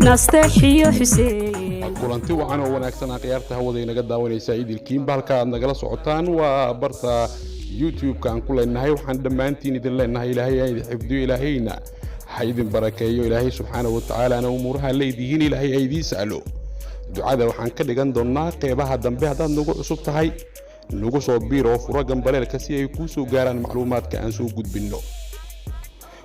nasteexiyo xuseen kulanti wacan oo wanaagsan qiyaarta hawada inaga daawanaysa idilkiin halka aad nagala socotaan waa barta YouTube-ka aan ku leenahay waxaan dhammaantiin idin leenahay ilaahay ay xifdiyo ilaahayna ha idin barakeeyo ilaahay subxaanahu wa ta'aala ana umuraha leedihiin ilaahay ay idin sahlo ducada waxaan ka dhigan doonaa qeybaha dambe hadaad nagu cusub tahay nagu soo biiro furo gambaleelka si ay ku soo gaaraan macluumaadka aan soo gudbino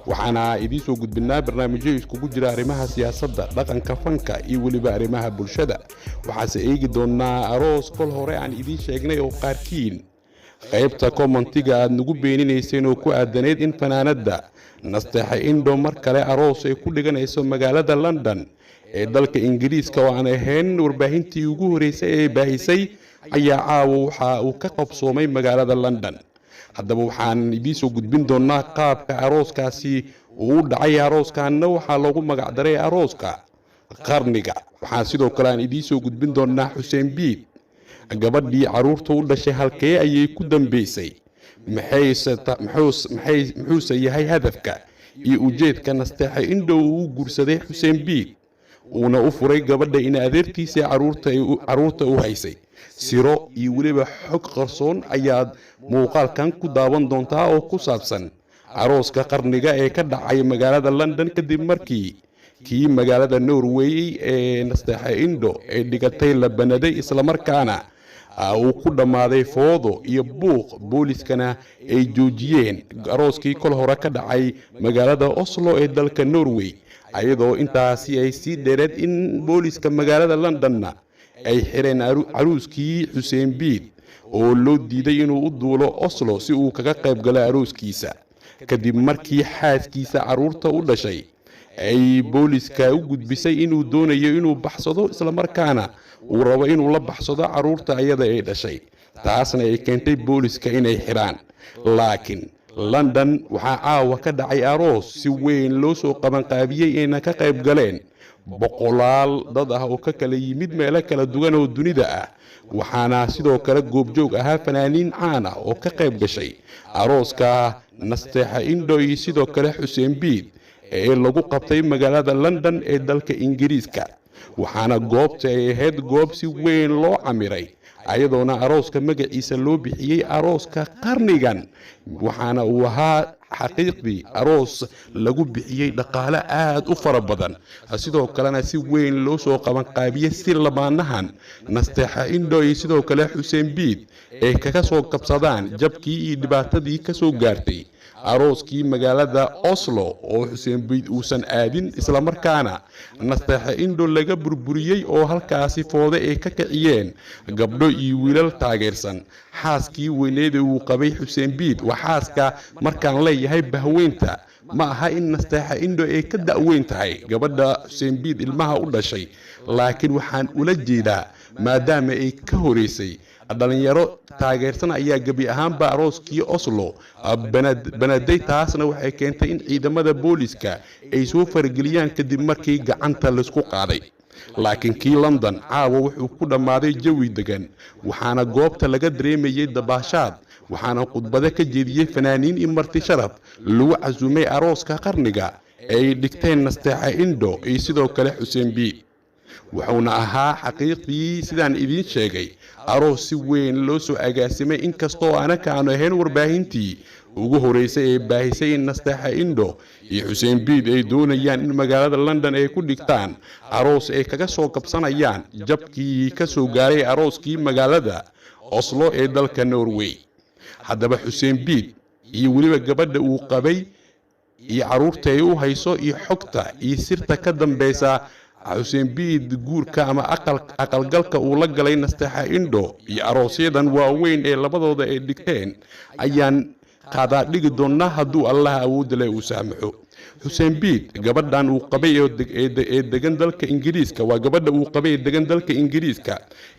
waxaana idin soo gudbinaa barnaamijyo iskugu jira arrimaha siyaasadda dhaqanka fanka iyo waliba arrimaha bulshada waxaase eegi doonaa aroos kol hore aan idin sheegnay oo qaarkiin qaybta commentiga aad nagu beeninayseen oo ku aadaneed in fanaanada nasteexa indho mar kale aroos ay ku dhiganayso magaalada London ee dalka Ingiriiska oo aan ahayn warbaahintii ugu horeysay ee baahisay ayaa caawa waxa uu ka qabsoomay magaalada London haddaba waxaan idin soo gudbin doonaa qaabka arooskaasi uu dhacay arooskaana waxaa loogu magac daray arooska qarniga waxaan sidoo kale aan idin soo gudbin doonaa Xuseen Biid gabadhii caruurta u dhashay halkee ayay ku dambeysay maxay yahay hadafka iyo ujeedka nasteexa indho uu guursaday Xuseen Biid uuna u furay gabadha in adeertiisa caruurta u haysay siro iyo waliba xog qarsoon ayaad muuqaalkan ku daawan doontaa oo ku saabsan arooska qarniga ee ka dhacay magaalada London kadib markii kii magaalada Norway ee nasteexa indho ay dhigatay la banaday isla markaana uu ku dhamaaday foodo iyo buuq booliskana ay joojiyeen arooskii kol hore ka dhacay magaalada Oslo ee dalka Norway ayadoo intaasi ay sii dheereed in booliska magaalada Londonna ay xireen aruuskii Xuseen Biid oo loo diiday inuu u duulo Oslo si uu kaga qayb galo arooskiisa kadib markii xaaskiisa caruurta u dhashay ay booliska u gudbisay inuu doonayo inuu baxsado isla markaana uu rabo inuu la baxsado caruurta ayada ay dhashay taasna ay keentay booliska inay xiraan laakiin London waxaa caawa ka dhacay aroos si weyn loo soo qabanqaabiyay inay ka qayb galeen boqolaal dad ah oo ka kala yimid meelo kala duwan oo dunida ah waxaana sidoo kale goobjoog ahaa fanaaniin caan ah oo ka qayb gashay arooska nasteexa indho iyo sidoo kale Xuseen Biid ee lagu qabtay magaalada London ee dalka Ingiriiska waxaana goobta ay ahayd goob si weyn loo camiray ayadoona arooska magaciisa loo bixiyay arooska qarnigan waxaana uu ahaa xaqiiqdii aroos lagu bixiyay dhaqaale aad u fara badan sidoo kalena si weyn loo soo qaban qaabiyay si lamaanahan nasteexa indho iyo sidoo kale Xuseen Biid ee kaga soo kabsadaan jabkii iyo dhibaatadii ka soo gaartay arooskii magaalada Oslo oo Xuseen Biid uusan aadin isla markaana nasteexa indho laga burburiyay oo halkaasi foodo ay ka kiciyeen gabdho iyo wiilal taageersan xaaskii weyneed uu qabay Xuseen Biid waxaaska markaan leeyahay bahweynta ma aha in nasteexa indho ay ka da'weyn tahay gabadha Xuseen Biid ilmaha u dhashay laakiin waxaan ula jeedaa maadaama ay ka horeysay dhalinyaro taageersan ayaa gabi ahaanba arooskii Oslo banaday taasna waxay keentay in ciidamada booliska ay soo fargeliyaan kadib markii gacanta la isku qaaday laakiin kii London caawa wuxuu ku dhamaaday jawi degan waxaana goobta laga dareemayay dabaashaad waxaana khudbado ka jeediyay fanaaniin iyo marti sharaf lagu casuumay arooska qarniga ay dhigteen nasteexa indho iyo sidoo kale Xuseen Biid wuxuuna ahaa xaqiiqdii sidaan idin sheegay aroos si weyn loo soo agaasimay inkastoo anaka aan ahayn warbaahintii ugu horeysay ee baahisay in nasteexa indho iyo Xuseen Biid ay doonayaan in magaalada London ay ku dhigtaan aroos ay kaga soo kabsanayaan jabkii ka soo gaaray arooskii magaalada Oslo ee dalka Norway haddaba Xuseen Biid iyo waliba gabadha uu qabay iyo caruurta ay u hayso iyo xogta iyo sirta ka dambeysa Xuseen Biid guurka ama aqalgalka uu la galay nasteexa indho iyo aroosyadan waaweyn ee labadooda ay dhigteen ayaan qaadaa dhigi doonaa hadduu Allah awood leh uu saamaxo Xuseen Biid gabadhan uu qabay ee degan dalka Ingiriiska waa gabadha uu qabay ee degan dalka Ingiriiska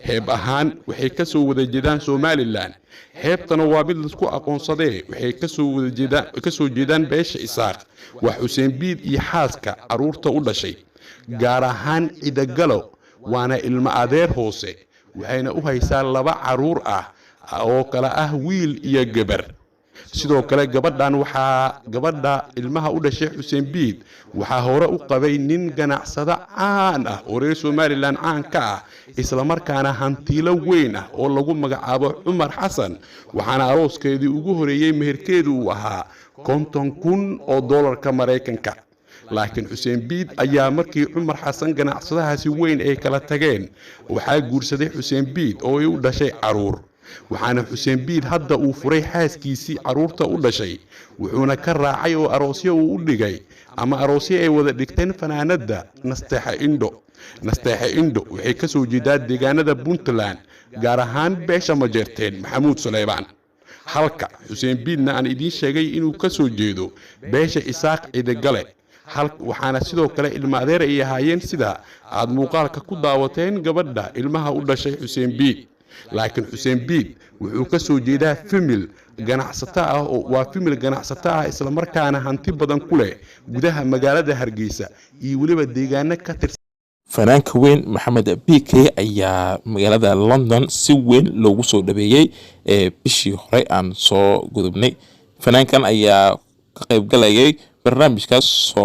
heeb ahaan waxay ka soo wada jeedaan Somaliland heebtana waa mid isku aqoonsadee waxay ka soo jeedaan beesha Isaaq waa Xuseen Biid iyo xaaska caruurta u dhashay gaar ahaan Cidagalo waana ilma adeer hoose waxayna u haysaa laba caruur ah oo kala ah wiil iyo gabar sidoo kale gabadha ilmaha u dhashay xuseen biid waxaa hore u qabay nin ganacsado caan ah oo reer somalilan caan ka ah islamarkaana hantiilo weyn ah oo lagu magacaabo cumar xasan waxaana arooskeedii ugu horeeyey meherkeedu uu ahaa $50,000 Mareykanka. laakiin xuseen biid ayaa markii cumar xasan ganacsadahaasi weyn ay kala tageen waxaa guursaday xuseen biid oo ay u dhashay caruur waxaana xuseen biid hadda uu furay xaaskiisii caruurta u dhashay wuxuuna ka raacay oo aroosyo uu u dhigay ama aroosyo ay wada dhigteen fanaanada nasteexa indho waxay ka soo jeedaa deegaanada puntland gaar ahaan beesha majeerteen maxamuud suleybaan halka xuseen biidna aan idiin sheegay inuu ka soo jeedo beesha isaaq cidagale waxaana sidoo kale ilma adeer ay ahaayeen sida aad muuqaalka ku daawateen gabadha ilmaha u dhashay xuseen biid laakiin xuseen biid wuxuu ka soo jeedaa famil ganacsato ah isla markaana hanti badan ku leh gudaha magaalada Hargeysa iyo waliba deegaano ka tirsan fanaanka weyn maxamed BK ayaa magaalada London si weyn loogu soo dhabeeyay bishii hore aan soo gudubnay fanaankan ayaa ka qayb galayay barnaamijkaas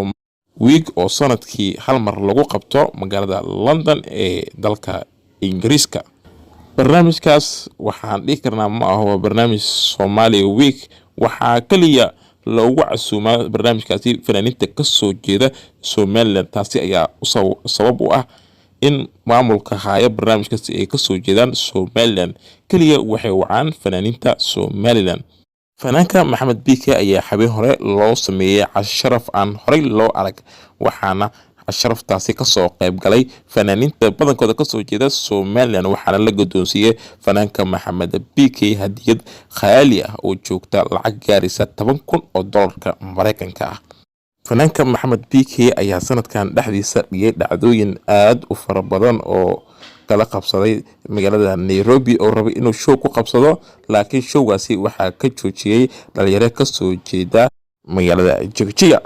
week oo sanadkii hal mar lagu qabto magaalada London ee dalka Ingiriiska barnaamijkaas waxaan dhihi karnaa ma aha barnaamij Somali week waxaa kaliya loogu casuumaa barnaamijkaasi fanaaniinta ka soo jeeda Somaliland taasi ayaa sabab u ah in maamulka haya barnaamijkaasi ay ka soo jeedaan Somaliland kaliya waxay wacaan fanaaniinta Somaliland fanaanka maxamed BK ayaa habeen hore loo sameeyay casharaf aan horey loo arag waxaana casharaftaasi ka soo qayb galay fanaaniinta badankooda ka soo jeeda Somaliland waxaana la guddoonsiiyay fanaanka maxamed BK hadiyad khaali ah oo joogta lacag gaaraysa $10,000 Mareykanka ah fanaanka maxamed BK ayaa sanadkan dhexdiisa dhigay dhacdooyin aad u fara badan oo kala qabsaday magaalada Nairobi oo rabay inuu show ku qabsado laakiin showgaasi waxaa ka joojiyay dhalinyaro ka soo jeeda magaalada Jigjiga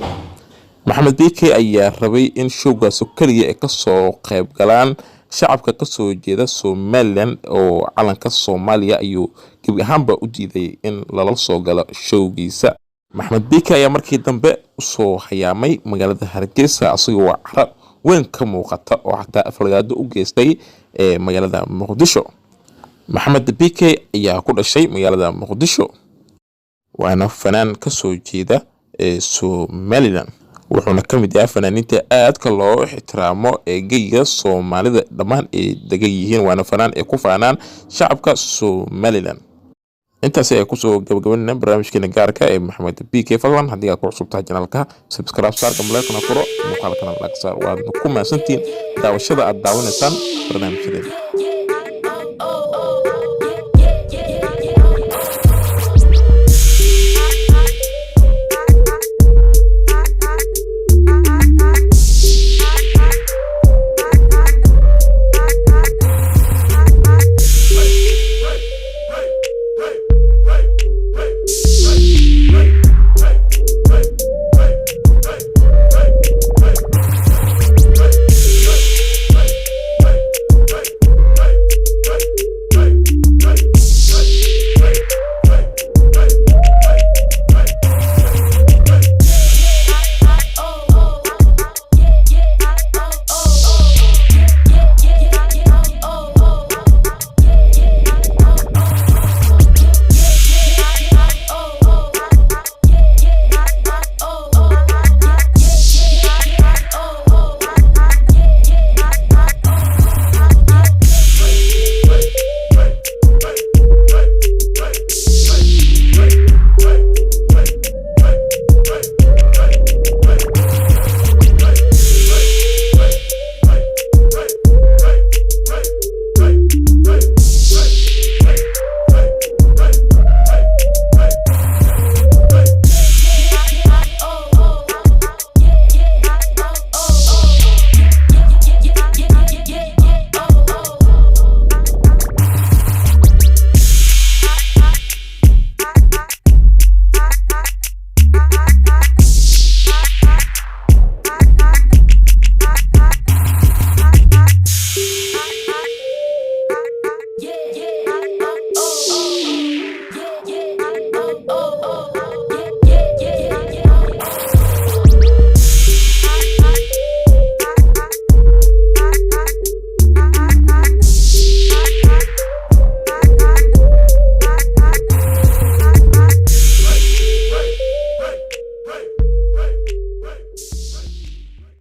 maxamed BK ayaa rabay in showgaas kaliya ay ka soo qayb galaan shacabka ka soo jeeda Somaliland oo calanka Soomaaliya ayuu gabi ahaanba u diiday in lala soo galo showgiisa maxamed BK ayaa markii dambe u soo hayaamay magaalada Hargeysa asagoo carab weyn ka muuqata oo xataa aflagaado u geystay magaalada Muqdisho maxamed BK ayaa ku dhashay magaalada Muqdisho waana fanaan ka soo jeeda Somaliland wuxuuna ka mid yahay fanaaniinta aadka loo ixtiraamo ee geyga Soomaalida dhammaan ay degan yihiin waana fanaan ee ku faanaan shacabka Somaliland intaas ay ku soo gabagabeynaa barnaamijkeena gaarka ee maxamed BK fadlan haddii aad ku cusub tahay channelka subscribe saar gambalelkana furo muuqaalkana like saar waad ku mahadsantiin daawashada aad daawanaysaan barnaamijkeena